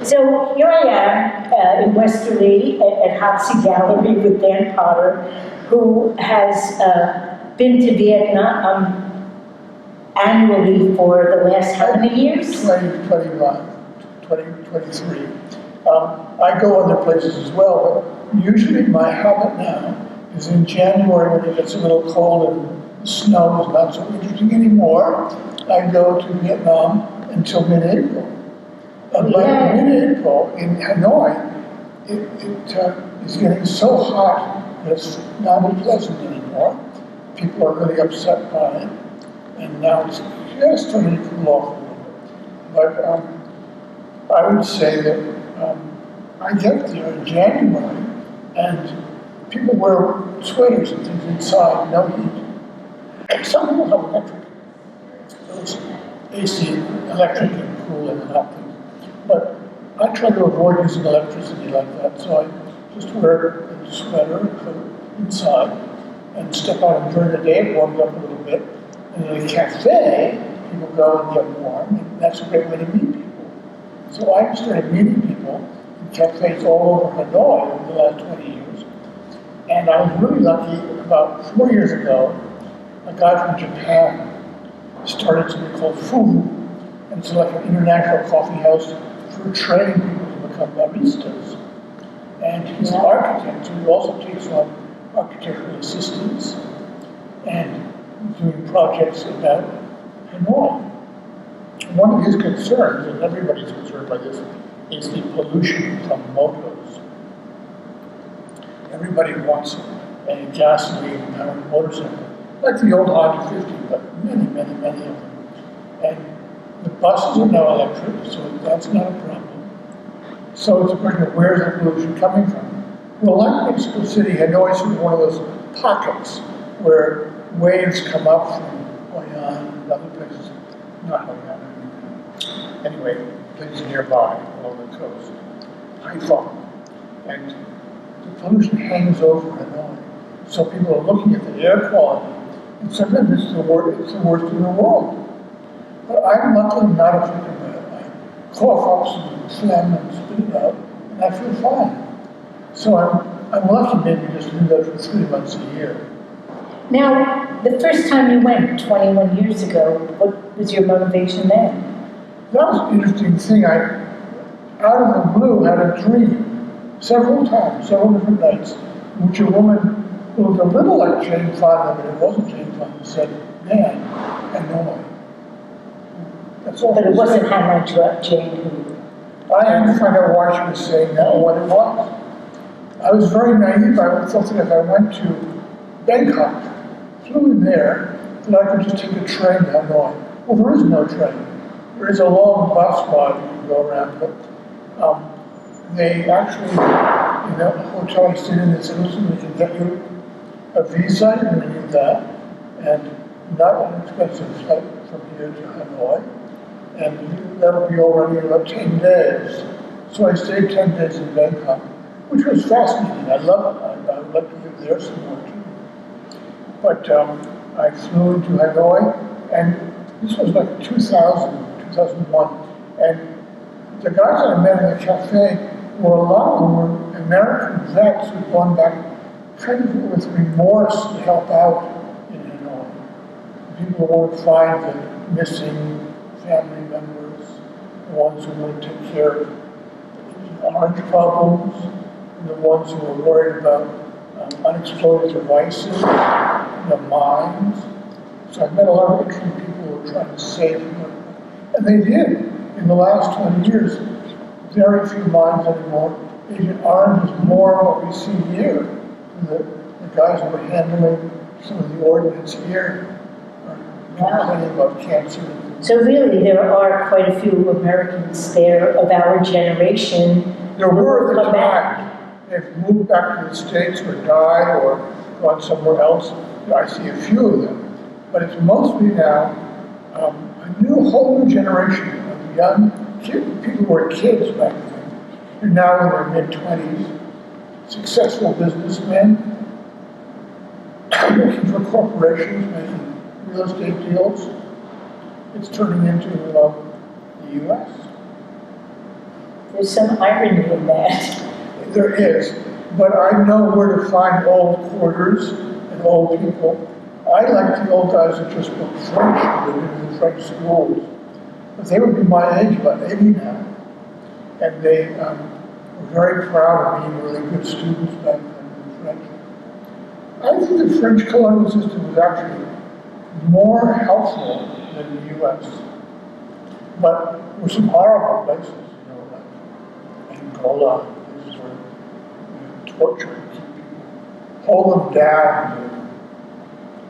So here I am in Westerly at Hoxie Gallery with Dan Potter, who has been to Vietnam annually for the last how many years? 2023. I go other places as well, but usually my habit now is in January when it gets a little cold and the snow is not so interesting anymore. I go to Vietnam until mid-April. By mid-April in Hanoi, it is getting so hot that it's not pleasant anymore. People are really upset by it, and now it's just starting to cool off a little bit. But I would say that I get there in January, and people wear sweaters and things inside, no heat. And some people have electric, those AC, electric and cooling and hot things. But I try to avoid using electricity like that, so I just wear a sweater, a coat inside, and step out during the day, it warms up a little bit. And in a cafe, people go and get warm, and that's a great way to meet people. So I started meeting people in cafes all over Hanoi over the last 20 years. And I was really lucky, about 4 years ago, a guy from Japan started something called FU, and it's like an international coffee house for training people to become baristas. And he's an architect, so he also takes on architectural assistants and doing projects about Hanoi. One of his concerns, and everybody's concerned by this, is the pollution from motors. Everybody wants a gasoline-powered motorcycle, like the old Honda 50, but many, many, many of them. And the buses are now electric, so that's not a problem. So it's a question of where's the pollution coming from? Well, like Mexico City, Hanoi is one of those pockets where waves come up from Hoi An and other places, not Hoi An, anyway, places nearby along the coast, Haifa. And the pollution hangs over Hanoi. So people are looking at the air quality, and sometimes it's the worst in the world. But I'm luckily not affected by it. I cough up some phlegm and spit it out, and I feel fine. So I'm lucky maybe just to do that for 3 months a year. Now, the first time you went, 21 years ago, what was your motivation then? That was an interesting thing. I, out of the blue, had a dream several times, several different nights, in which a woman who looked a little like Jane Fonda, but it wasn't Jane Fonda, said, "Man, I know." That's all. But it wasn't Hannah Jane who... I had to find out why she was saying that or what it was. I was very naive. I thought that if I went to Bangkok, flew in there, then I could just take a train to Hanoi. Well, there is no train. There is a long bus ride you can go around, but they actually, in the hotel I stayed in, they said, listen, we can get you a visa, you're going to need that, and not an expensive flight from here to Hanoi, and that'll be already in about 10 days. So I stayed 10 days in Bangkok, which was fascinating. I love it. I would like to live there some more too. But I flew into Hanoi, and this was like 2001, and the guys that I met in the cafe were a lot of them were American vets who'd gone back kind of with remorse to help out in Hanoi. People who want to find the missing family members, the ones who want to take care of orange problems, and the ones who are worried about unexploded devices, the mines. So I've met a lot of interesting people who are trying to save them. And they did. In the last 20 years, very few mines anymore. Agent Orange is more what we see here. The guys who are handling some of the ordnance here are complaining about cancer. So really, there are quite a few Americans there of our generation. There were at the time. They've moved back to the States or died or gone somewhere else. I see a few of them. But it's mostly now a whole new generation of young people who were kids back then, and now in their mid-20s, successful businessmen, working for corporations, making real estate deals. It's turning into the U.S. There's some irony in that. There is, but I know where to find old quarters and old people. I like the old guys that just spoke French, who lived in the French schools. But they would be my age, about 80 now. And they were very proud of being really good students back then in French. I think the French colonial system was actually more helpful than the U.S. But there were some horrible places, like Angola, places where torture, keep people, hold them down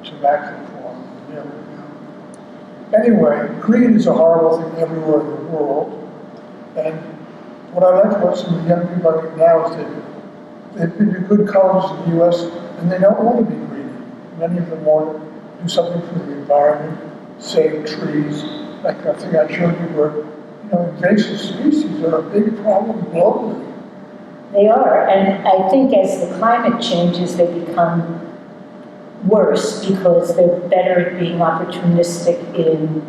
to tobacco farm. Anyway, greed is a horrible thing everywhere in the world. And what I like about some of the young people I meet now is that they've been to good colleges in the U.S. and they don't want to be greedy. Many of them want to do something for the environment, save trees, like that thing I showed you where, invasive species are a big problem globally. They are, and I think as the climate changes, they become worse because they're better at being opportunistic in,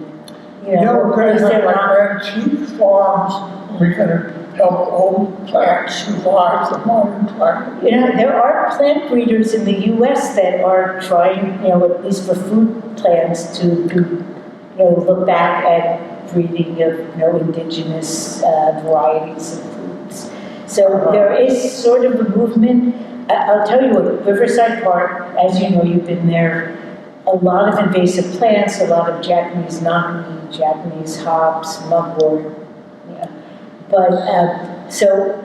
We're going to have like antique farms, we can help old plants survive the modern climate. There are plant breeders in the U.S. that are trying, at least for food plants, to look back at breeding of, indigenous varieties of foods. So there is sort of a movement. I'll tell you what, Riverside Park, as you know, you've been there, a lot of invasive plants, a lot of Japanese knotweed, Japanese hops, mugwort. But, so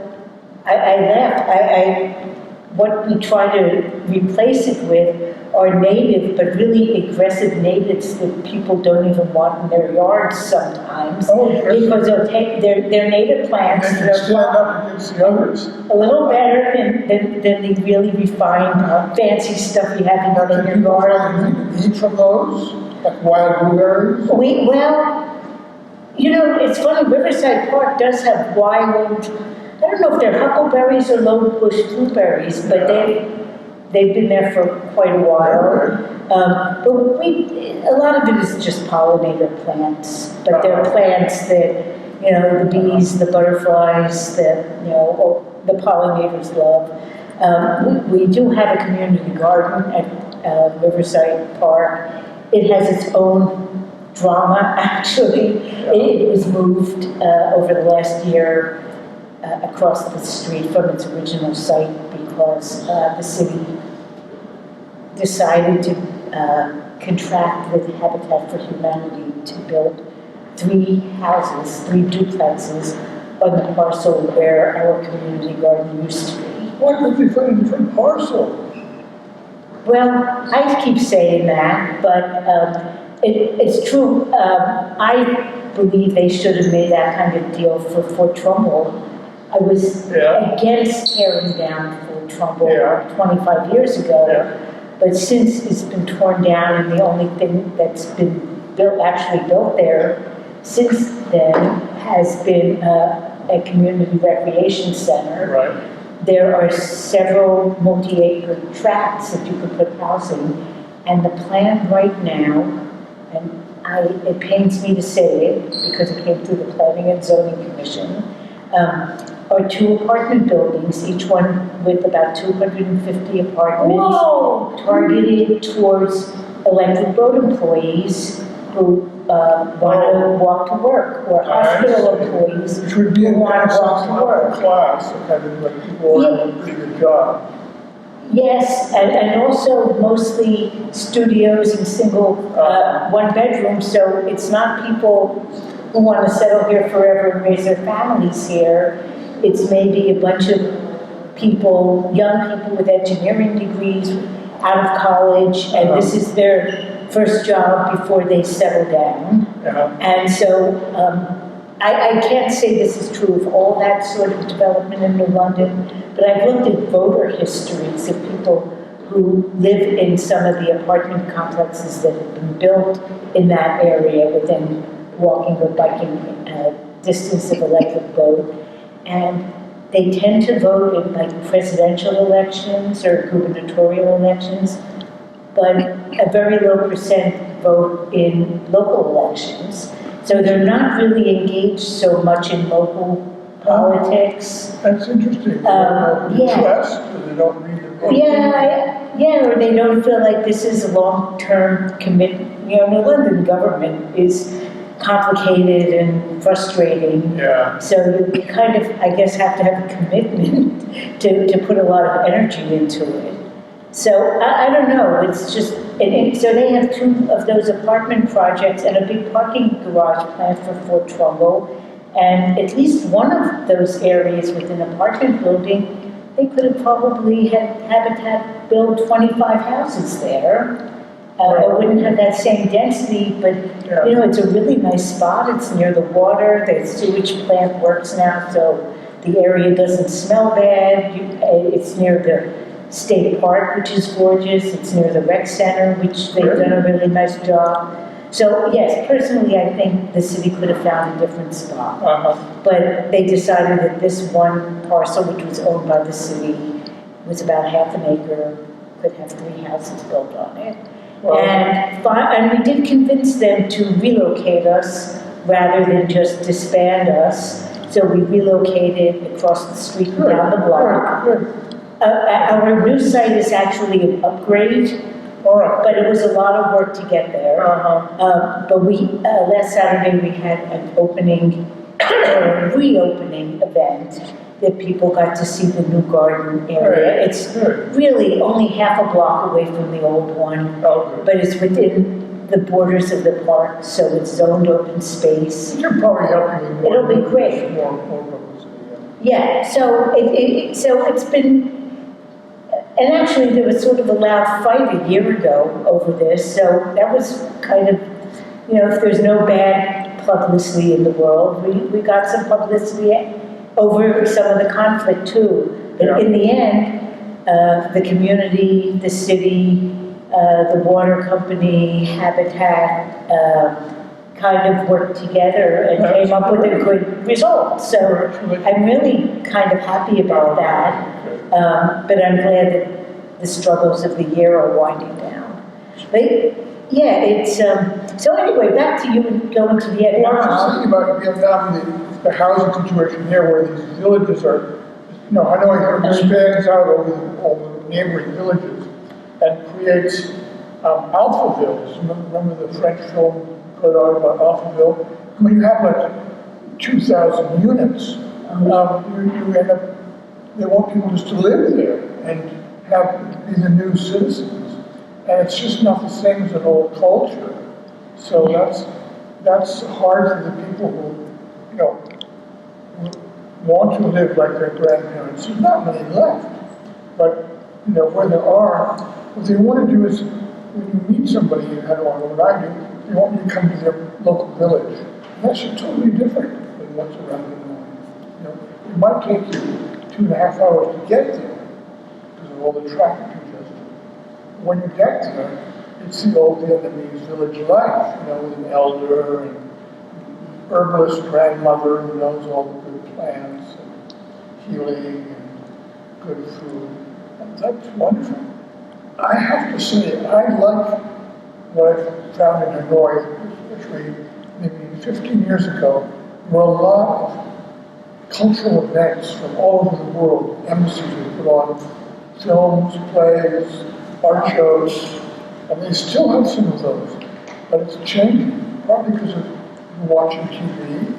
I laughed. What we try to replace it with are native, but really aggressive natives that people don't even want in their yards sometimes. Because they'll take their native plants. And they can stand up against the others. A little better than the really refined, fancy stuff you have in your garden. Eat from those, like wild blueberries? It's funny, Riverside Park does have wild, I don't know if they're huckleberries or low bush blueberries, but they've been there for quite a while. But a lot of it is just pollinator plants, but they're plants that, the bees, the butterflies, the pollinators love. We do have a community garden at Riverside Park. It has its own drama, actually. It was moved over the last year across the street from its original site because the city decided to contract with Habitat for Humanity to build 3 houses, 3 duplexes on the parcel where our community garden used to be. Why would they put a different parcel? Well, I keep saying that, but it's true. I believe they should have made that kind of deal for Fort Trumbull. I was against tearing down Fort Trumbull 25 years ago, but since it's been torn down and the only thing that's been actually built there since then has been a community recreation center. Right. There are several multi-acre tracts that you could put housing, and the plan right now, and it pains me to say it because it came through the Planning and Zoning Commission, are 2 apartment buildings, each one with about 250 apartments, targeted towards electric boat employees who want to walk to work, or hospital employees Which would be who want to walk to work. Class, kind of like people are doing a pretty good job. Yes, and also mostly studios and single one-bedrooms, so it's not people who want to settle here forever and raise their families here. It's maybe a bunch of people, young people with engineering degrees out of college, and this is their first job before they settle down. And so I can't say this is true of all that sort of development in New London, but I've looked at voter histories of people who live in some of the apartment complexes that have been built in that area within walking or biking distance of electric boat. And they tend to vote in like presidential elections or gubernatorial elections, but a very low percent vote in local elections. So they're not really engaged so much in local politics. That's interesting. They don't know Yeah. trust, or they don't read the paper. Yeah, or they don't feel like this is a long-term commitment. You know, the London government is complicated and frustrating. Yeah. So you kind of, I guess, have to have a commitment to put a lot of energy into it. So I don't know, it's just, so they have 2 of those apartment projects and a big parking garage planned for Fort Trumbull. And at least one of those areas with an apartment building, they could have probably had Habitat build 25 houses there. It wouldn't have that same density, but, you know, it's a really nice spot. It's near the water, the sewage plant works now, so the area doesn't smell bad. It's near the State Park, which is gorgeous. It's near the rec center, which they've done a really nice job. So, yes, personally, I think the city could have found a different spot. But they decided that this one parcel, which was owned by the city, was about half an acre, could have 3 houses built on it. And we did convince them to relocate us rather than just disband us. So we relocated across the street and down the block. Our new site is actually an upgrade, but it was a lot of work to get there. But we, last Saturday, we had an reopening event that people got to see the new garden area. It's really only half a block away from the old one, but it's within the borders of the park, so it's zoned open space. You're probably helping me more. It'll be great. More publicity, Yeah, so so it's been, and actually there was sort of a loud fight a year ago over this, so that was kind of, you know, if there's no bad publicity in the world, we got some publicity over some of the conflict too. But in the end, the community, the city, the water company, Habitat, kind of worked together and came up with a good result. So I'm really kind of happy about that. But I'm glad that the struggles of the year are winding down. But yeah, it's, so anyway, back to you and going to Vietnam. Well, I was thinking about Vietnam, the housing situation there where these villages are, you know, Hanoi expands out over all the neighboring villages and creates Alphavilles. Remember the French film Godard about Alphaville? When you have like 2,000 units, you end up, they want people just to live there and be the new citizens. And it's just not the same as an old culture. So that's hard for the people who, you know, want to live like their grandparents. There's not many left. But, you know, where there are, what they want to do is, when you meet somebody in Hanoi, what I do, they want you to come to their local village. And that's totally different than what's around Hanoi. You know, it might take you 2.5 hours to get there because of all the traffic congestion. When you get there, it's the old Vietnamese village life, you know, with an elder and herbalist grandmother who knows all the good plants and healing and good food. And that's wonderful. I have to say, I like what I found in Hanoi, especially maybe 15 years ago. There were a lot of cultural events from all over the world. Embassies would put on films, plays, art shows, and they still have some of those. But it's changing, partly because of watching TV,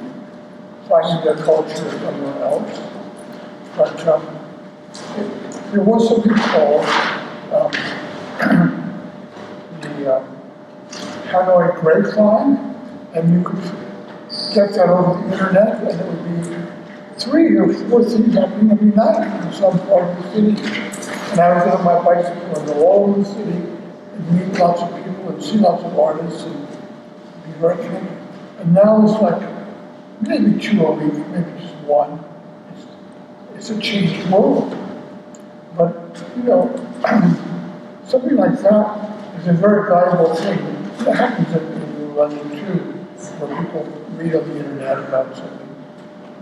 finding their culture somewhere else. But there was something called the Hanoi Grapevine, and you could get that over the internet, and it would be 3 or 4 things happening every night in some part of the city. And I would get on my bicycle and go all over the city and meet lots of people and see lots of artists and be very connected. And now it's like maybe 2 a week, maybe just 1. It's a changed world. But, you know, something like that is a very valuable thing. It happens in London too, where people read on the internet about something.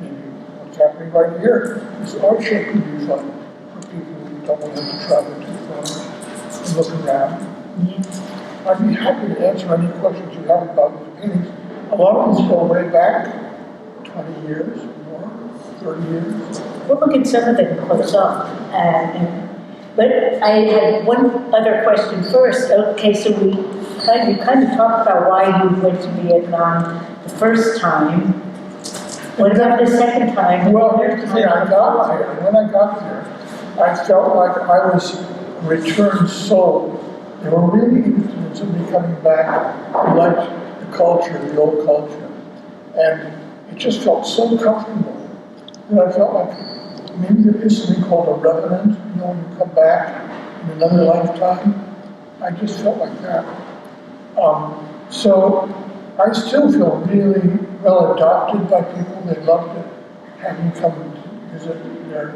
Maybe what's happening right here. This art show could be fun for people who don't want to have to travel too far and look around. I'd be happy to answer any questions you have about these paintings. A lot of these go way back, 20 years or more. 30 years. We'll look at some of them close up. But I had one other question first. Okay, so you kind of talked about why you went to Vietnam the first time. What about the second time? Well, here's the thing, when I got there, I felt like I was a returned soul. They were really interested in me coming back, liked the culture, the old culture. And it just felt so comfortable. And I felt like maybe there is something called a revenant, when you come back in another lifetime. I just felt like that. So I still feel really well adopted by people. They loved it, having me come and visit their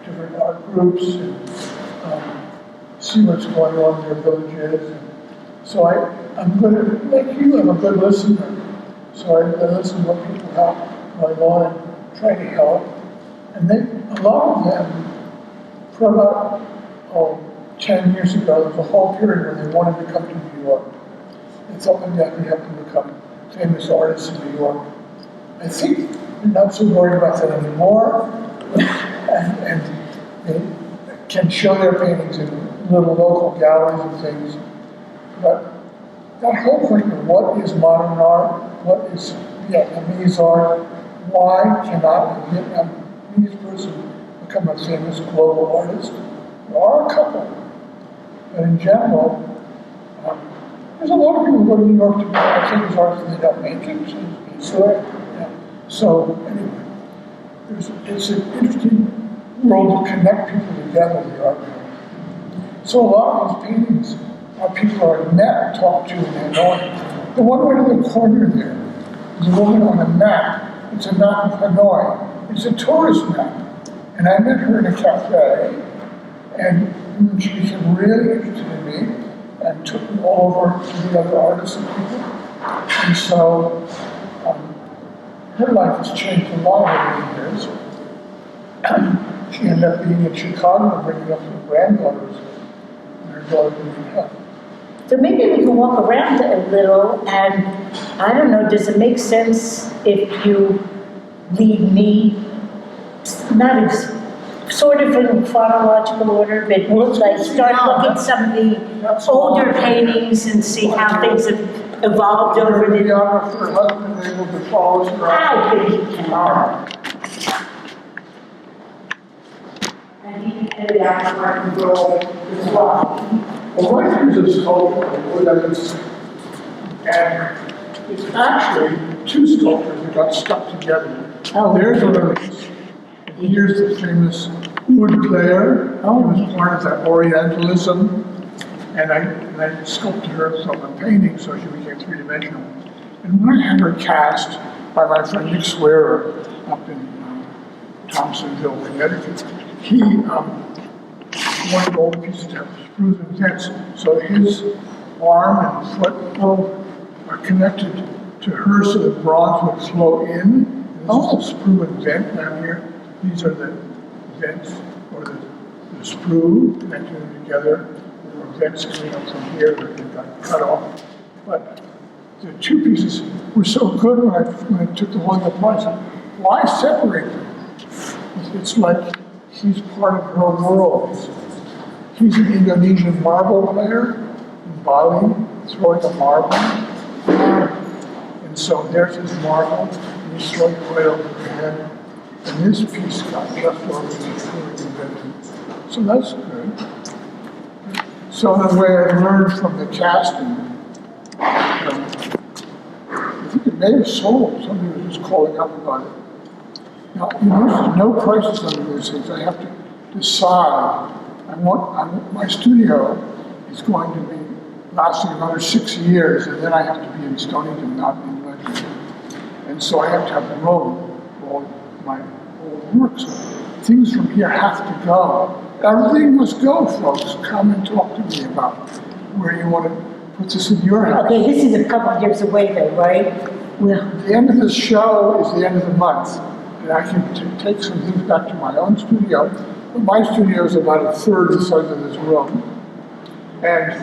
different art groups and see what's going on in their villages. And so I'm good at, like you, I'm a good listener. So I listen to what people have going on and try to help. And a lot of them, for about 10 years ago, there was a whole period where they wanted to come to New York. They thought maybe I could help them become famous artists in New York. I think they're not so worried about that anymore, and they can show their paintings in little local galleries and things. But that whole question of what is modern art, what is Vietnamese art, why cannot a Vietnamese person become a famous global artist? There are a couple, but in general, there's a lot of people who go to New York to become famous artists and they don't make it. Sure. Yeah. So anyway, it's an interesting world to connect people together in the art world. So a lot of these paintings are people I've met, talked to, and Hanoi. The one right in the corner there is a woman on a map. It's a map of Hanoi. It's a tourist map. And I met her in a cafe, and she became really interested in me and took me all over to the other artists and people. And so her life has changed a lot over the years. She ended up being in Chicago, bringing up her granddaughters, and her daughter needed help. So maybe we can walk around a little, and I don't know, does it make sense if you lead me, not as, sort of in chronological order, but like start looking at some of the older paintings and see how things have evolved over the years? Her husband able to follow her. I think he can. And he ended up art and role as well. Well, right here's a sculpture, and it's actually two sculptures that got stuck together. Oh. There's Louise, and here's the famous wood player. Oh. He was part of that Orientalism, and I sculpted her from a painting so she became three-dimensional. And when I had her cast by my friend Nick Swearer up in Thompsonville, Connecticut, he wanted all the pieces to have screws and vents, so his arm and foot are connected to her so the bronze would flow in. There's a sprue and vent down here. These are the vents, or the sprue connecting them together. There were vents coming up from here that got cut off. But the two pieces were so good when I took the one apart. I said, why separate them? It's like he's part of her world. He's an Indonesian marble player in Bali, throwing a marble. And so there's his marble, and he's throwing it right over the head. And this piece got just over the so that's good. So the way I learned from the casting, I think it may have sold. Somebody was just calling up about it. Now, there's no prices on these things. I have to decide. My studio is going to be lasting another 6 years, and then I have to be in Stonington, not in Ledyard. And so I have to have room for all my old works. Things from here have to go. Everything must go, folks. Come and talk to me about where you want to put this in your house. Okay, this is a couple of years away though, right? Well, The end of this show is the end of the month, and I can take some things back to my own studio. But my studio is about a third the size of this room. And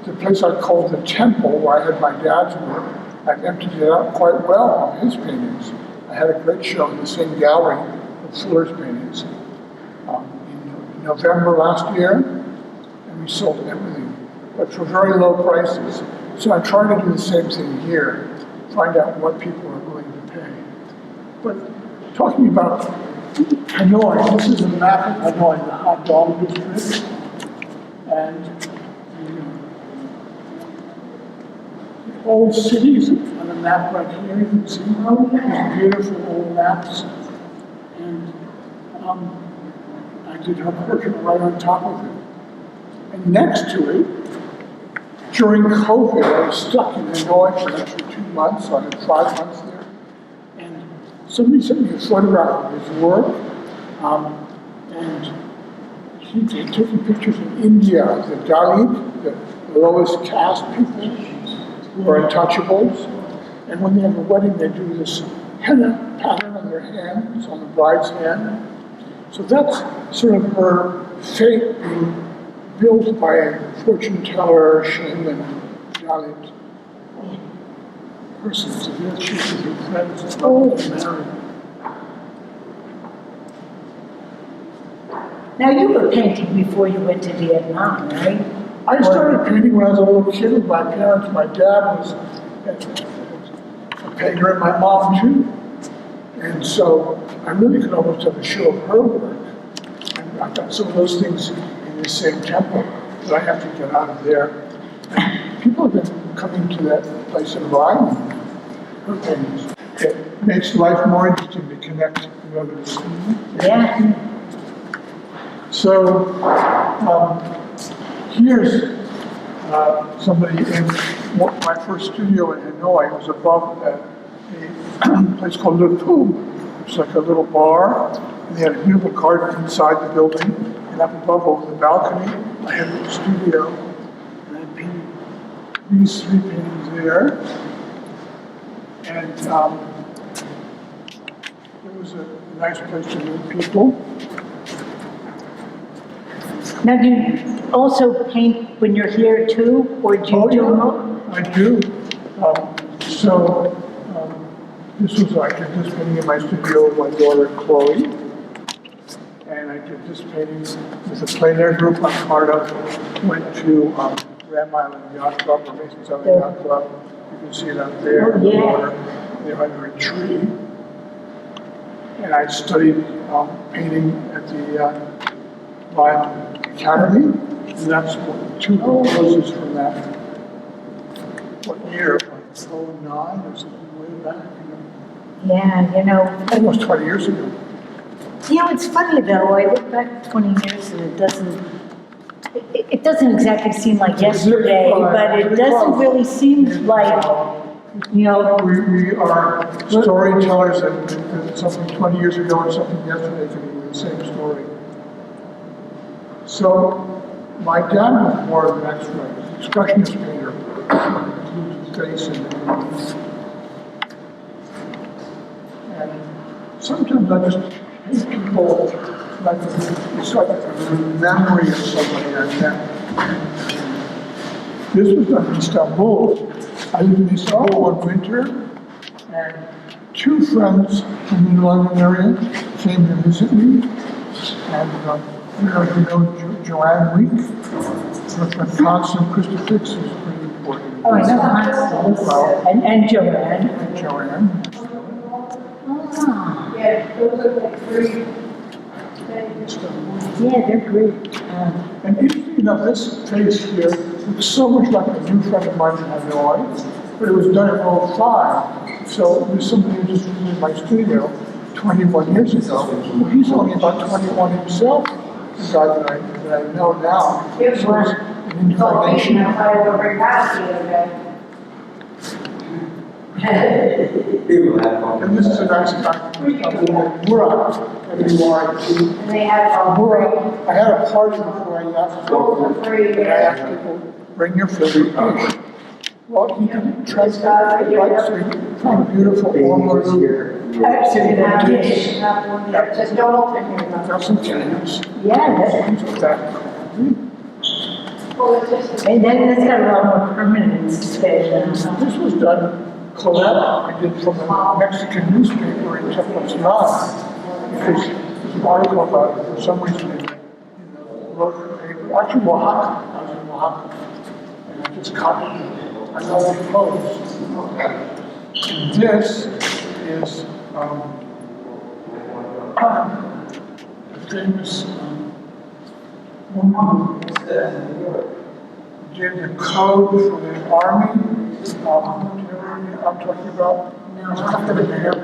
the place I called the Temple, where I had my dad's work, I've emptied it out quite well on his paintings. I had a great show in the same gallery of Fuller's paintings in November last year, and we sold everything, but for very low prices. So I'm trying to do the same thing here, find out what people are willing to pay. But talking about Hanoi, this is a map of Hanoi, the hot dog district, and the old cities on the map right here. You can see these beautiful old maps, and I did her portrait right on top of it. And next to it, during COVID, I was stuck in Hanoi for an extra 2 months, so I had 5 months there. And somebody sent me a photograph of his work, and he'd taken pictures in India of the Dalit, the lowest caste people who are untouchables. And when they have a wedding, they do this henna pattern on their hands, on the bride's hand. So that's sort of her fate being built by a fortune teller, shaman, Dalit person. So there she is with her friends and married. Now, you were painting before you went to Vietnam, right? I started painting when I was a little kid with my parents. My dad was a painter and my mom too. And so I really could almost have a show of her work. And I've got some of those things in the same temple that I have to get out of there. And people have been coming to that place and buying her paintings. It makes life more interesting to connect with others. Yeah. So here's somebody in my first studio in Hanoi. It was above a place called Le Pou. It's like a little bar, and they had a beautiful garden inside the building, and up above over the balcony, I had a studio, and I painted these 3 paintings there. And it was a nice place to meet people. Now, do you also paint when you're here too, or do you do more? I do. This was, I did this painting in my studio with my daughter Chloe. And I did this painting with a plein air group I'm part of. Went to Ram Island Yacht Club, or Mason's Island Yacht Club. You can see it up there in the water. They're under a tree. And I studied painting at the Lion Academy. And that's 2 poses from that. What year? Like 09 or something way back. Yeah, you know. Almost 20 years ago. You know, it's funny though, I look back 20 years and it doesn't exactly seem like yesterday, but it doesn't really seem like, you know. We are storytellers, and something 20 years ago and something yesterday can be the same story. So, my dad was more of an expressionist painter, includes face and sometimes I just paint people like it's like a memory of somebody I met. This was done in Istanbul. I lived in Istanbul one winter, and 2 friends from the London area came to visit me, and you know Joanne Week, her friend Constance Christopher is pretty important. Oh, I know Constance, and Joanne. And Joanne. Ah. Yeah, those are like 3. Yeah, they're great. And interesting enough, this face here looks so much like a new friend of mine in Hanoi, but it was done in 05. So there's somebody who just visited my studio 21 years ago. Well, he's only about 21 himself, the guy that I know now. So it's an incarnation. And this is a nice guy, Murat, M-U-R-A-T. And they have Murat, I had a party before I left. And I asked people, bring your favorite dish. Well, he didn't try to like, so he found a beautiful omelette. Dish. Just don't open here. Got some cans. Yeah, That. Well, it's just. and then it's got a lot more permanence than, This was done, collab I did from a Mexican newspaper in Tepoztlán. because there's an article about it, for some reason, actually Oaxaca, I was in Oaxaca, and I just copied it. I love the pose. And this is the famous woman who did the code for the army. Do you know what I'm talking about? No. It's kind of a name.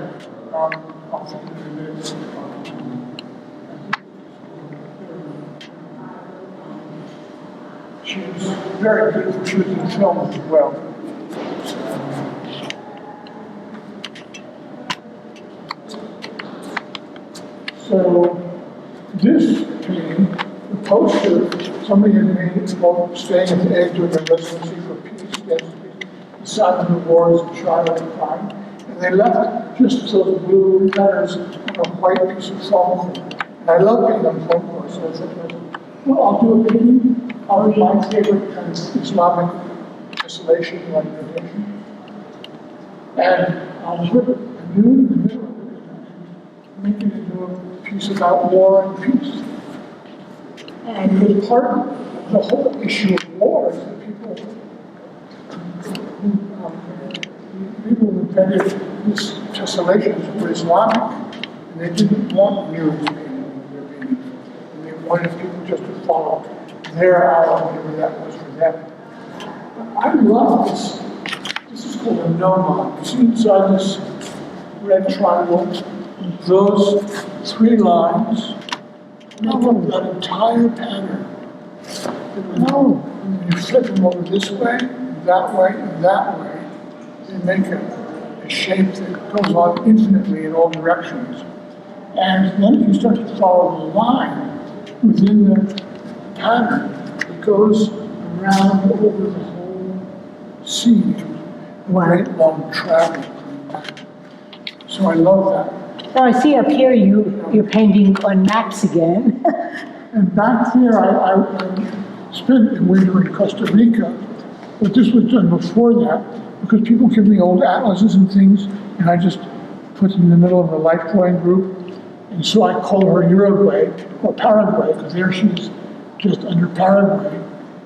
I'll think of it in a minute. She was very good for shooting film as well. So this painting, the poster, somebody had made it called Staying at the Edge of the Residency for Peace, beside the wars in China and crime. And they left just those blue letters on a white piece of foam. And I love painting on foam core, so I said, well, I'll do a painting of my favorite kind of Islamic isolation, like meditation. And I'll put a nude in the middle of it and make it into a piece about war and peace. And because part of the whole issue of war is that people who invented this tessellations were Islamic, and they didn't want mirrors painted in their paintings. And they wanted people just to follow their eye, whatever that was for them. I love this. This is called a nomad. You see inside this red triangle, those three lines make up that entire pattern. And you flip them over this way, and that way, they make a shape that goes on infinitely in all directions. And then if you start to follow the line within the pattern, it goes around over the whole scene. Wow. Great long travel. So I love that. Now I see up here you're painting on maps again. And back there, I spent a winter in Costa Rica, but this was done before that, because people give me old atlases and things, and I just put them in the middle of a life drawing group. And so I call her Uruguay, or Paraguay, because there she's just under Paraguay,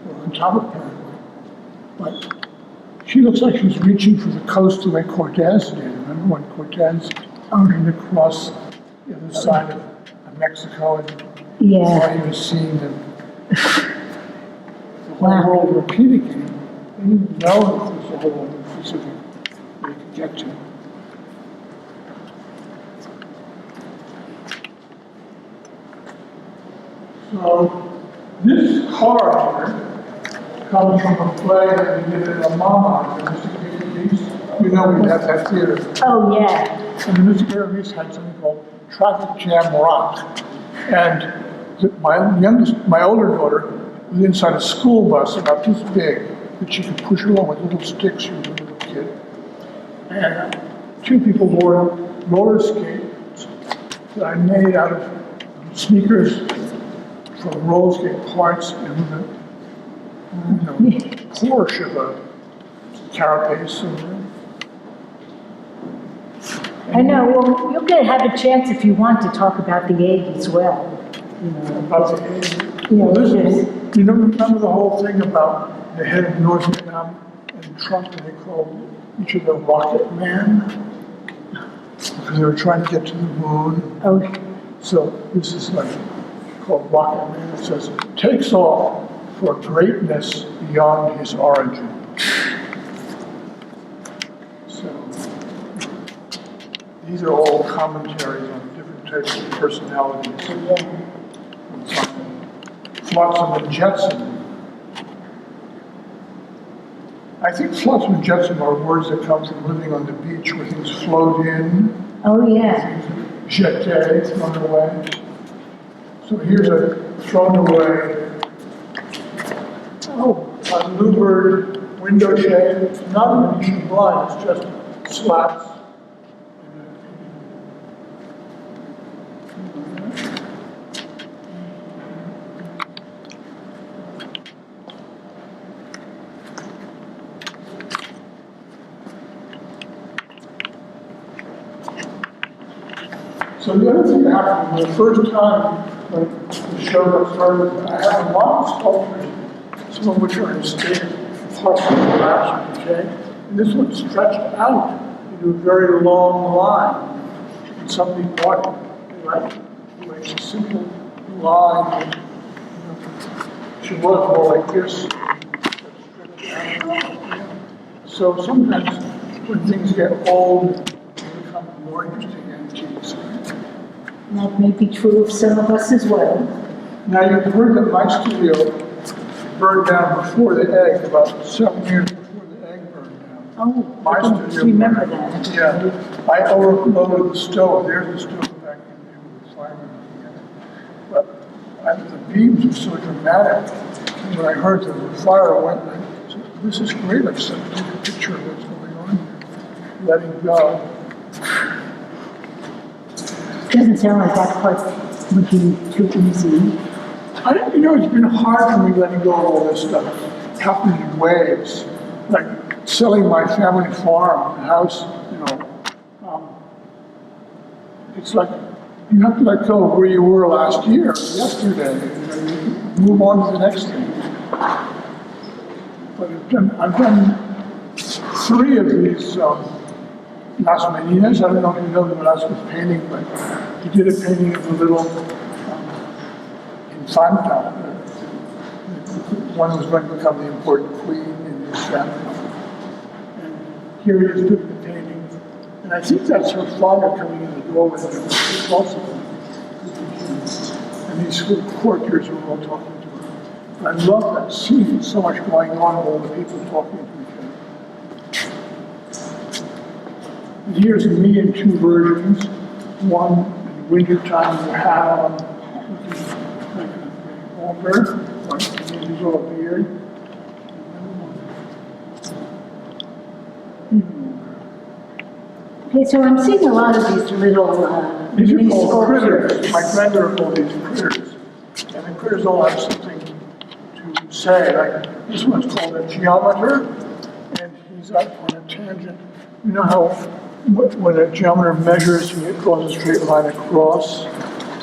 or on top of Paraguay. But she looks like she's reaching for the coast the way Cortez did. Remember when Cortez came across the other side of Mexico, and while he was seeing the whole world repeat again, they didn't know if there's a whole other Pacific they could get to. So this card here comes from a play that we did at Mama, the Mystic Beast. You know we have that theater. Oh, yeah. And the Mystic Beast had something called Traffic Jam Rock. And my older daughter was inside a school bus about this big that she could push along with little sticks. She was a little kid. And two people wore roller skates that I made out of sneakers from roller skate parts and with a Porsche of a carapace. I know, well, you're going to have a chance if you want to talk about the egg as well. About the egg. Well, this is, you know, remember the whole thing about the head of North Vietnam and Trump, and they called each of them Rocket Man? Because they were trying to get to the moon. Oh. So this is like called Rocket Man. It says, takes off for greatness beyond his origin. So these are all commentaries on different types of personalities. Flotsam and Jetsam. I think flotsam and jetsam are words that come from living on the beach where things float in. Oh, yeah. Jeté, thrown away. So here's a thrown away, a louvered window shade. It's not a Venetian blind, it's just slats. So the other thing that happened, the first time when the show got started, I had a lot of sculptures, some of which are in state partial collapse, okay? And this one stretched out into a very long line. And somebody bought it, right? Anyway, it's a simple line. She was more like this. So sometimes when things get old, they become more interesting antiques. That may be true of some of us as well. Now you've heard that my studio burned down before the egg, about 7 years before the egg burned down. Oh, My I don't studio remember burned. that. Yeah, I overloaded the stove. There's the stove back in the fireman. But the beams were so dramatic. And when I heard that the fire went, I said, this is great. I said, take a picture of what's going on here. Letting go. Doesn't sound like that part would be too easy. It's been hard for me letting go of all this stuff. It happened in waves. Like selling my family farm, house, it's like you have to let go of where you were last year, yesterday, you move on to the next thing. But I've done 3 of these Las Meninas. I don't know if you know the Velázquez painting, but he did a painting of the little Infanta. One was going to become the important queen in his family. And here he is doing the painting. And I think that's her father coming in the door with her. Also. And these courtiers were all talking to her. And I love that scene. So much going on with all the people talking to each other. And here's me in 2 versions. One in wintertime with a hat on, looking like a altar, like he's all a beard. Okay, so I'm seeing a lot of these little These are mini called critters. sculptures. My granddaughter called these critters. And the critters all have something to say. Like this one's called a geometer, and he's up on a tangent. You know how when a geometer measures, he draws a straight line across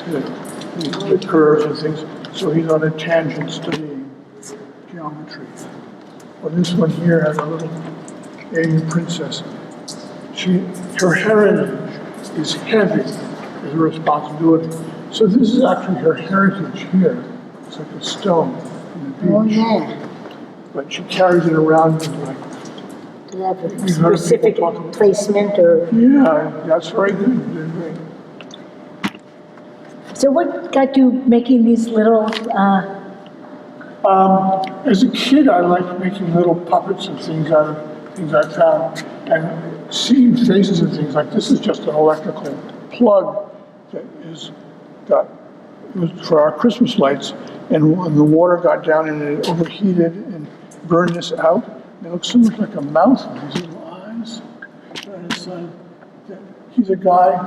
the curves and things. So he's on a tangent studying geometry. Well, this one here has a little Asian princess. Her heritage is heavy as a responsibility. So this is actually her heritage here. It's like a stone from the beach. Oh, yeah. But she carries it around with like. Do you have a You've heard specific people talk- placement or? Yeah, that's very good. Very great. So what got you making these little, As a kid, I liked making little puppets and things out of things I found, and seeing faces and things. Like this is just an electrical plug that is got it was for our Christmas lights, and when the water got down and it overheated and burned this out, and it looks so much like a mouth with these little eyes. And it's he's a guy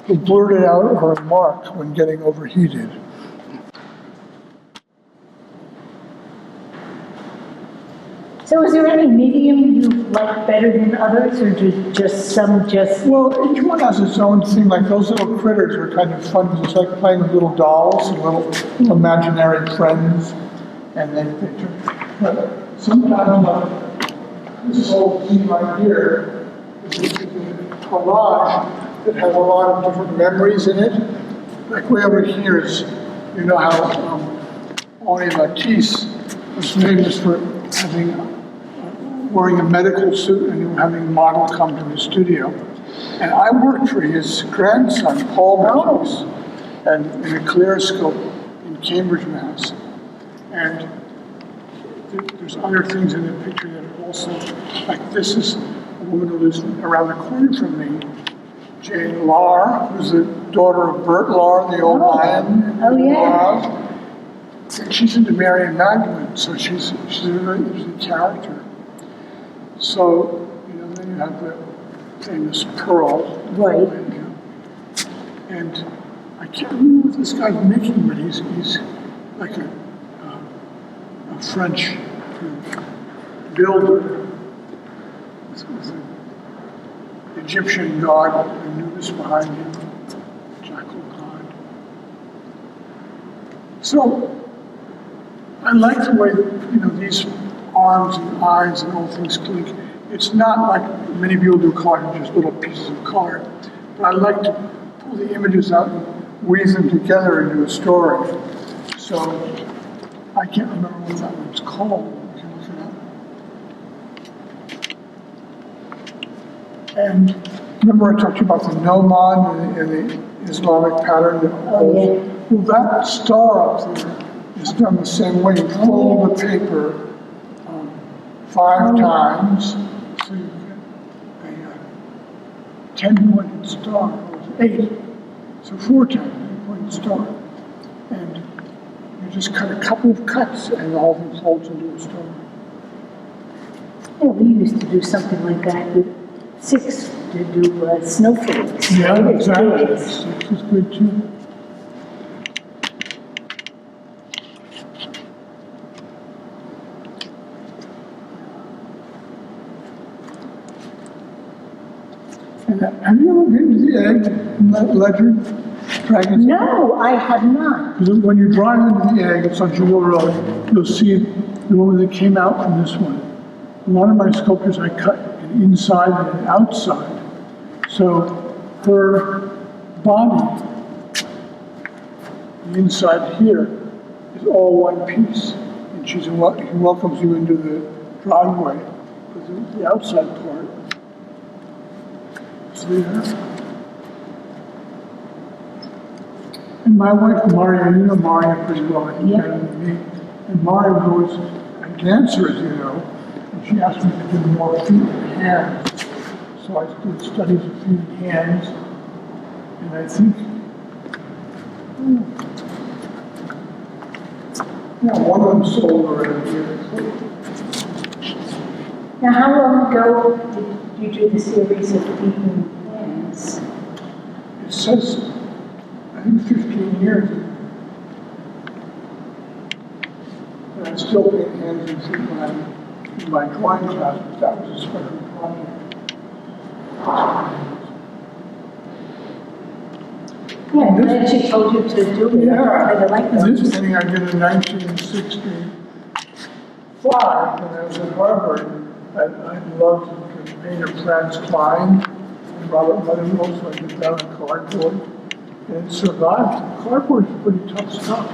who blurted out a remark when getting overheated. so is there any medium you like better than others, or do just some just? Well, each one has its own thing. Like those little critters are kind of fun. It's like playing with little dolls and little imaginary friends. And then but sometimes this whole thing right here is a collage that has a lot of different memories in it. Like way over here is, you know how Henri Matisse was famous for wearing a medical suit and having a model come to his studio. And I worked for his grandson, Paul Matisse, and in a Kaleidoscope in Cambridge, Mass. And there's other things in the picture that are also, like this is a woman who lives around the corner from me, Jane Lahr, who's the daughter of Bert Lahr, the old lion. Oh, yeah. And she's into Mary Magdalene, so she's a very interesting character. So, then you have the famous Pearl. Right. And I can't remember what this guy's making, but he's like a French builder with an Egyptian god, Anubis behind him. Jackal God. So, I like the way, these arms and eyes and all things click. It's not like many people do card, just little pieces of card. But I like to pull the images out and weave them together into a story. So I can't remember what that one's called. You can look it up. And remember I talked to you about the gnomon and the Islamic pattern? Oh, yeah. Well, that star up there is done the same way. You fold the paper 5 times, so you get a 10-pointed star, or 8, so 4 times 8-pointed star. And you just cut a couple of cuts and all of them folds into a star. Yeah, we used to do something like that with 6 to do snowflakes. Yeah, right? exactly. Days. 6 is good too. And have you ever been to the egg ledger? Dragon's No, I have not. Because when you drive into the egg, it's on Jewel Road, you'll see the woman that came out from this one. One of my sculptures I cut an inside and an outside. So her body, the inside here, is all one piece. And she welcomes you into the driveway. But the outside part is there. And my wife, Marya, you know Marya pretty well, I think better than me. And Marya was always a dancer, as you know, and she asked me to do more feet and hands. So I did studies of feet and hands, and I think, one of them sold already here. Now, how long ago did you do the series of feet and hands? It says, I think 15 years. And I still paint hands and feet when I'm in my drawing class, but that was a special project. Yeah, I'm glad she told you to do it. Yeah, I like that. this painting I did in 1965 when I was at Harvard. I loved to paint of Franz Klein and Robert Motherwell, so I did that on cardboard. And it survived. Cardboard is pretty tough stuff.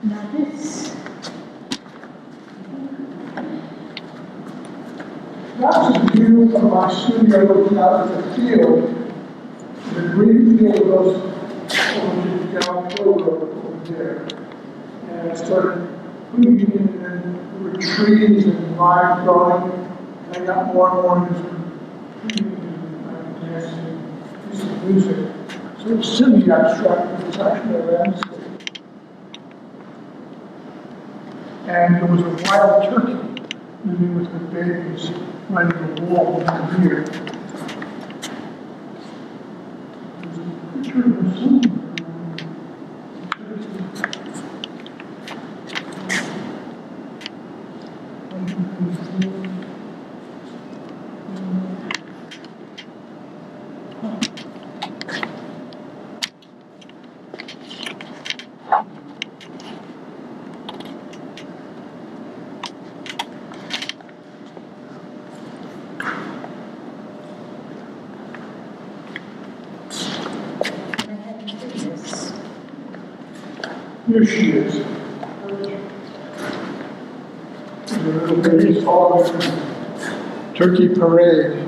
Now this, That's a view from my studio looking out at the field. The green field goes over to the downhill road over there. And I started putting it in, and there were trees and vines growing. And I got more and more into putting it in dancing, piece of music. So it's semi-abstract, but it's actually a landscape. And there was a wild turkey living with her babies right in the wall over here. There's a picture of her son. Here she is. The little baby's following Turkey Parade.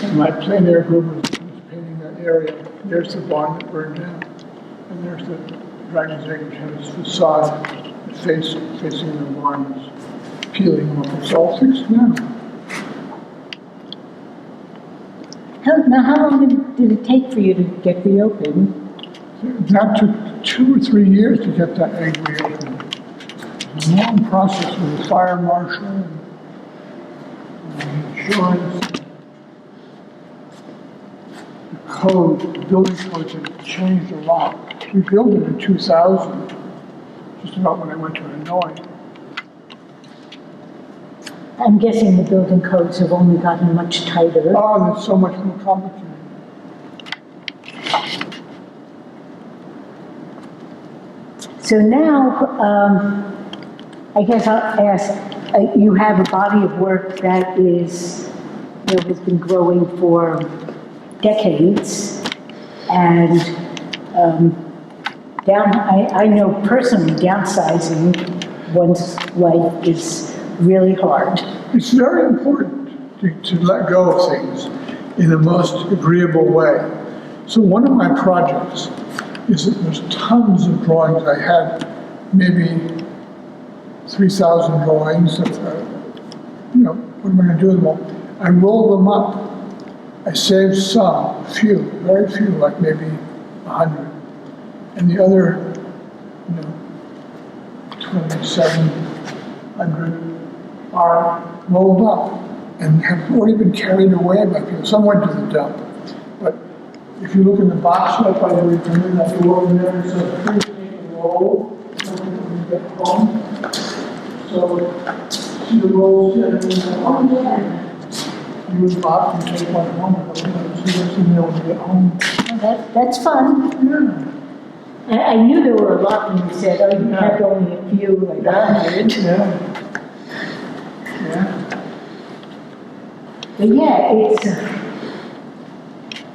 And my plein air group was painting that area. There's the barn that burned down. And there's the Dragon's Egg, which has its facade facing the barn is peeling off. It's all fixed now. how long did it take for you to get reopened? That took 2 or 3 years to get that egg reopened. It was a long process with the fire marshal and insurance. The code, the building codes had changed a lot. We built it in 2000, just about when I went to Hanoi. I'm guessing the building codes have only gotten much tighter. Oh, and it's so much more complicated. So now, I guess I'll ask, you have a body of work that is, has been growing for decades, and I know personally downsizing one's life is really hard. It's very important to let go of things in the most agreeable way. So one of my projects is that there's tons of drawings. I had maybe 3,000 drawings. What am I going to do with them all? I rolled them up. I saved some, few, very few, like maybe 100. And the other, 2,700 are rolled up and have already been carried away by people. Some went to the dump. But if you look in the box right by where you come in, that door over there, it says, please take a roll when you get home. So, see the rolls there, and you go, oh yeah. You would box and take one home, and see what's in there when you get home. Well, that's fun. Yeah. I knew there were a lot when you said, oh, you had only a few, like 100. Yeah. But yeah, it's,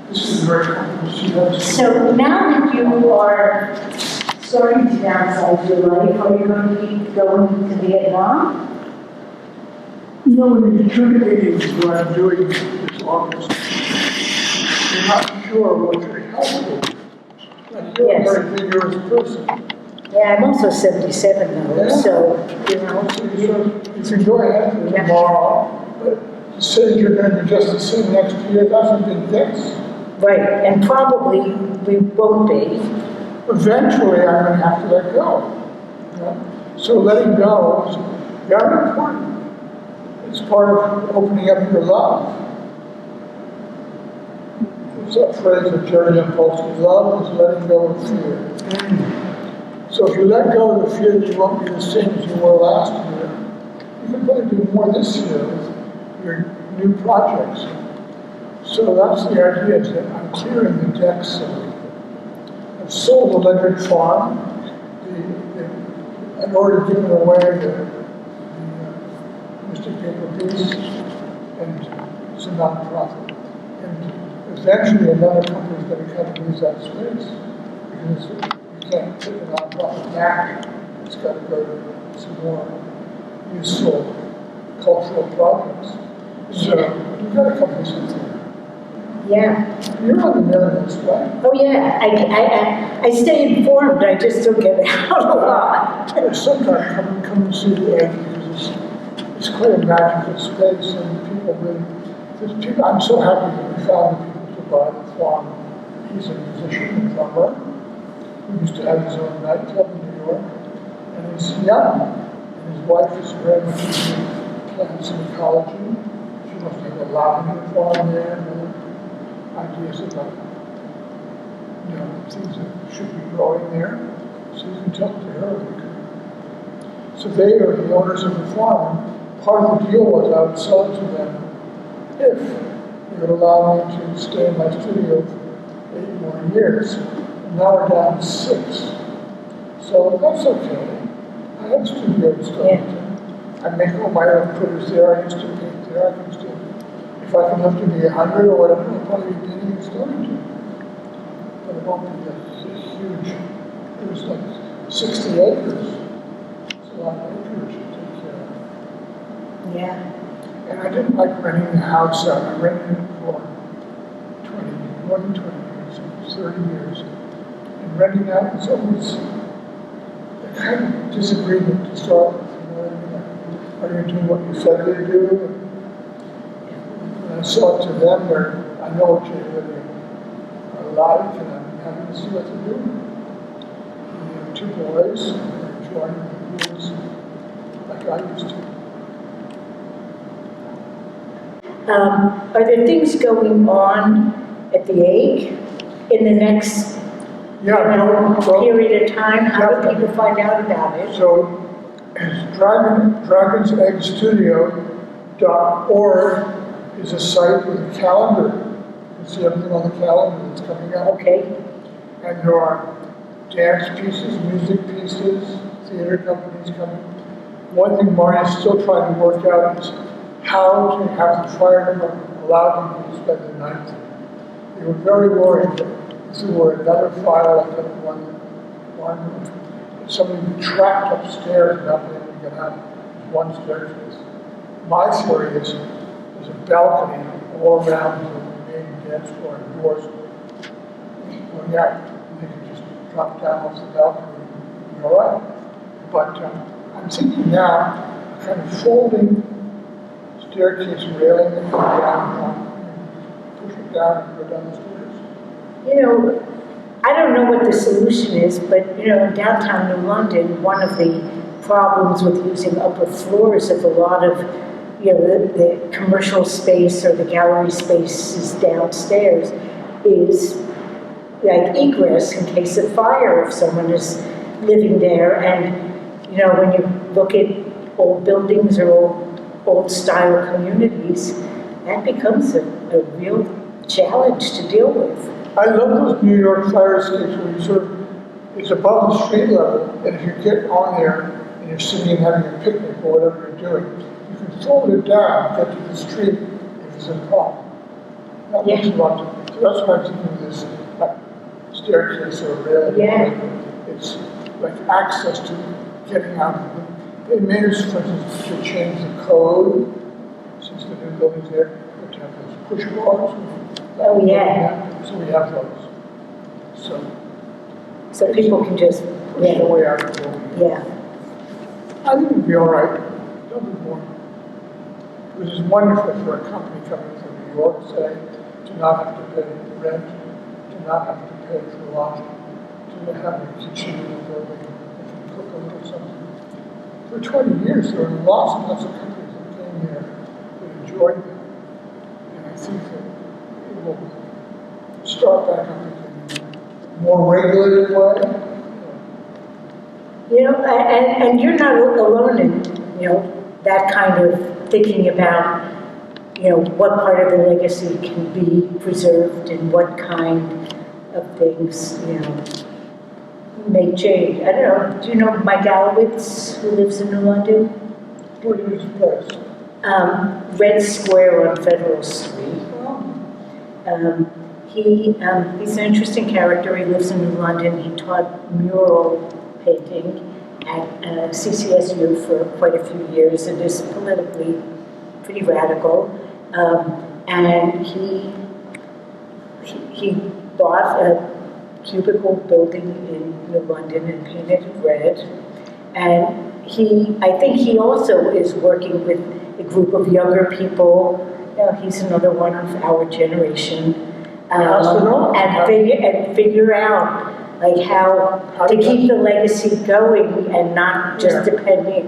This is very cool. so now that you are starting to downsize your life, are you going to keep going to Vietnam? In the tribulating is what I'm doing this August. I'm not sure what's very helpful. You're Yes. a very vigorous person. Yeah, I'm also 77 though, Yeah. so, You can go ahead tomorrow, but to say you're going to be just the same next year doesn't mean this. right, and probably we won't be. Eventually, I'm going to have to let go. So letting go is very important. It's part of opening up your love. There's that phrase of Jerry Impulse, love is letting go of fear. So if you let go of the fear that you won't be the same as you were last year, you can probably do more this year with your new projects. So that's the idea, is that I'm clearing the decks. I've sold the Ledyard Farm. I'd already given away the Mystic Paper Piece, and it's a nonprofit. And eventually another company's going to come and use that space, because you can't take a nonprofit back. It's got to go to some more useful cultural projects. So you've got a couple of things there. Yeah. You're on the Netherlands, right? Oh yeah, I stay informed, I just don't get out a lot. Sometimes come and see the egg, because it's quite a magical space, and I'm so happy that we found the people to buy the farm. He's a musician and drummer. He used to have his own nightclub in New York, and he's young. And his wife is very much into plants and ecology. She must have a lavender farm there, and ideas about things that should be growing there. So you can talk to her. So they are the owners of the farm. Part of the deal was I would sell it to them if they would allow me to stay in my studio for 8 more years. And now we're down to 6. So that's okay. I have a studio in Stonington. I make all my own critters there. I used to paint there. I can still, if I can live to be 100 or whatever, I'll probably be painting in Stonington. But it won't be a huge, it was like 60 acres. It's a lot of acres to take care of. Yeah. And I didn't like renting the house out. I rented it for more than 20 years, 30 years. And renting out was always a kind of disagreement to start with. Are you doing what you said you'd do? And I saw it to them where I know what you're living are like, and I'm happy to see what they're doing. We have 2 boys, and they're enjoying the woods like I used to. Are there things going on at the egg in the next Yeah, no, so, period of time? How do people find out about it? so it's dragonseggstudio.org is a site with a calendar. You see everything on the calendar that's coming out. Okay, And there are dance pieces, music pieces, theater companies coming. One thing Marya's still trying to work out is how to have the fire department allow people to spend the night. They were very worried that if there were another fire like that one if somebody would be trapped upstairs and not be able to get out. One staircase. My theory is there's a balcony all around the main dance floor and doors going out. They can just drop down off the balcony and be all right. But I'm thinking now, kind of folding staircase railing and go down, push it down and go down the stairs. you know, I don't know what the solution is, but, you know, in downtown New London, one of the problems with using upper floors of a lot of, you know, the commercial space or the gallery spaces downstairs is like egress in case of fire if someone is living there. And, you know, when you look at old buildings or old style communities, that becomes a real challenge to deal with. I love those New York fire escapes where you sort of, it's above the street level, and if you get on there and you're sitting and having a picnic or whatever you're doing, you can fold it down, get to the street if it's a problem. That looks a lot to me. So that's why I'm thinking of this staircase or railing. Yeah. It's like access to getting out of the, they made us, for instance, to change the code, since the new building's there, we have to have those push bars. Oh, yeah. So we have those. So people can just, Push the way out of the building. yeah. I think it'd be all right. Don't be more. It is wonderful for a company coming from New York, say, to not have to pay rent, to not have to pay for lodging, to have a kitchen in the building, and cook a little something. For 20 years, there were lots and lots of companies that came here that enjoyed them. And I think that it will start back up again in a more regulated way. You know, and you're not alone in, you know, that kind of thinking about, you know, what part of the legacy can be preserved and what kind of things, you know, may change. I don't know, do you know Mike Alowitz, who lives in New London? What is this place? Red Square on Federal Street. He's an interesting character. He lives in New London. He taught mural painting at CCSU for quite a few years. It is politically pretty radical. And he bought a cubicle building in New London and painted it red. And I think he also is working with a group of younger people. You know, he's another one of our generation. And figure out like how to keep the legacy going and not just depending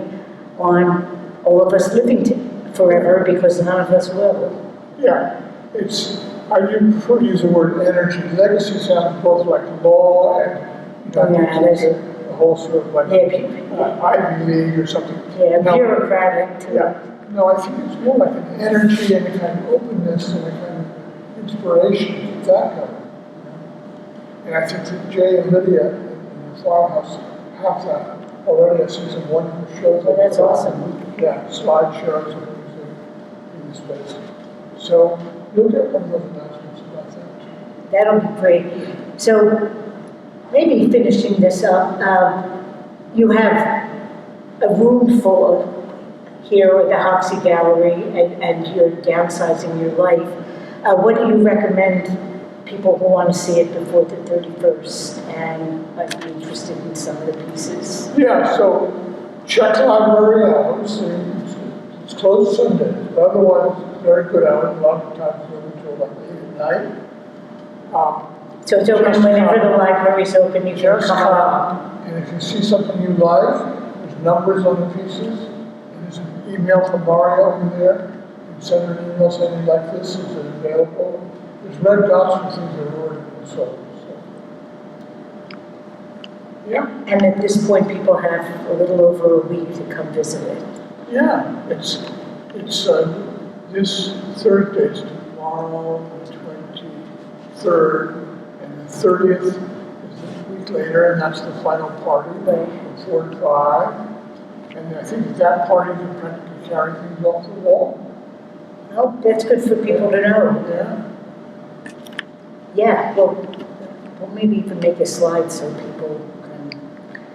on all of us living forever, because none of us will. Yeah, I do prefer to use the word energy. Legacy sounds both like law and, you know, the whole sort of like Ivy League or something. Yeah, bureaucratic too. Yeah, no, I think it's more like an energy and a kind of openness and a kind of inspiration to keep that going. And I think that Jay and Lydia in the farmhouse have that already. I've seen some wonderful shows. Oh, that's awesome. Yeah, slideshows and music in the space. So you'll get one of those announcements about that too. That'll be great. So maybe finishing this up, you have a room full here at the Hoxie Gallery, and you're downsizing your life. What do you recommend people who want to see it before the 31st and might be interested in some of the pieces? Yeah, so check library hours. It's closed Sundays, but otherwise very good hours. A lot of times we're until like 8 at night. So it's open whenever the library's open, you can Just come up. and if you see something you like, there's numbers on the pieces, and there's an email from Marya over there. You can send her an email saying you like this, is it available? There's red dots for things that are already been sold. So. Yeah, And at this point, people have a little over a week to come visit it. yeah, it's, this Thursday, it's tomorrow, the 23rd, and the 30th is a week later, and that's the final party, Right. from 4 to 5. And I think at that party, you can practically carry things off the wall. Oh, that's good for people to know. Yeah, Yeah, well, we'll maybe even make a slide so people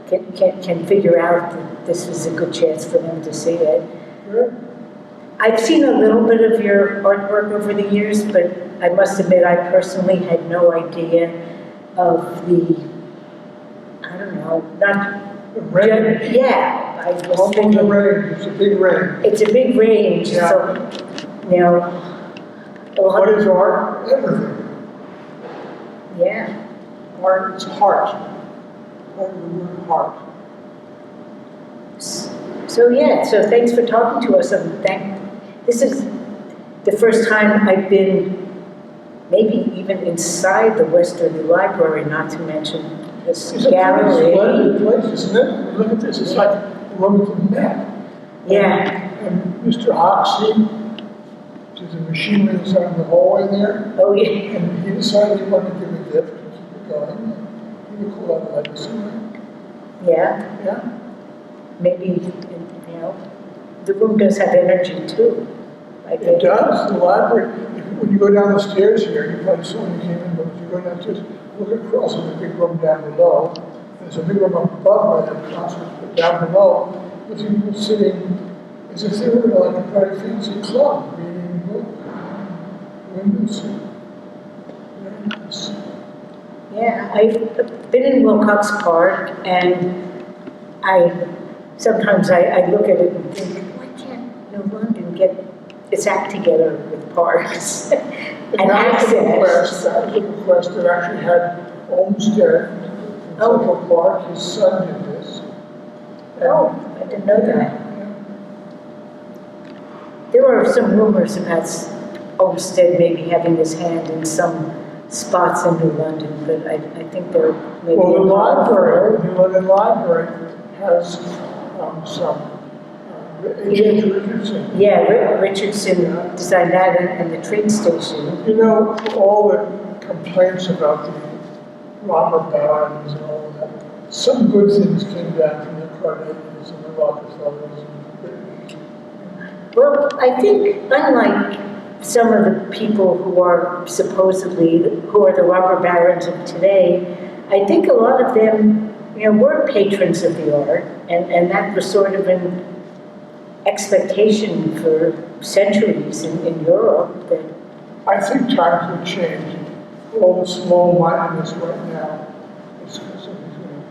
can figure out that this is a good chance for them to see it. good. I've seen a little bit of your artwork over the years, but I must admit I personally had no idea of the, I don't know, not, The range, yeah, I was almost a thinking, range, it's a big range. it's a big range, so, you know, a lot What of, is art? Everything. yeah. Art, it's heart. Part of the word heart. So yeah, so thanks for talking to us, and this is the first time I've been maybe even inside the Westerly Library, not to mention this It's a gallery. splendid place, isn't it? Look at this, it's like a Roman map. Yeah, And Mr. Hoxie, there's a machinery inside the hallway there, oh yeah, and he decided he wanted to give a gift and keep it going. He would call that a legacy, right? yeah, Yeah. maybe, you know, the room does have energy too. Like It does, the library, when you go down the stairs here, you probably saw when you came in, but if you go downstairs, look across at the big room down below. There's a big room above where they have concerts, but down below, there's people sitting as if they were like a very fancy club, reading books, windows. Very nice. Yeah, I've been in Wilcox Park, and sometimes I look at it and think, why can't New London get its act together with parks and And that was a access? request that actually had Olmsted in Central Park, his son did this. And- Oh, I didn't know that. Yeah. There are some rumors about Olmsted maybe having his hand in some spots in New London, but I think they're maybe. Well, the in library, the New London Library has some, H.H. Richardson. Yeah, Richardson designed that and the train station. You know, for all the complaints about the robber barons and all of that, some good things came down from the Carnegies and the Rockefellers and the British. Well, I think unlike some of the people who are who are the robber barons of today, I think a lot of them, were patrons of the art, and that was sort of an expectation for centuries in Europe that. I think times will change. All the small-mindedness right now is something's going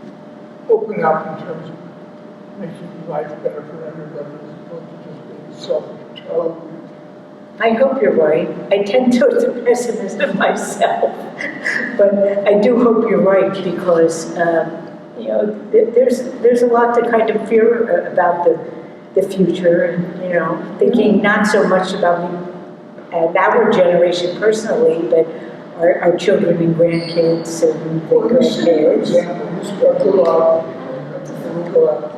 to open up in terms of making life better for everybody as opposed to just being selfish. I hope you're right. I tend towards the pessimism myself, but I do hope you're right because there's a lot to kind of fear about the future, and thinking not so much about our generation personally, but our children and grandkids and the For grandkids. example, you start to go out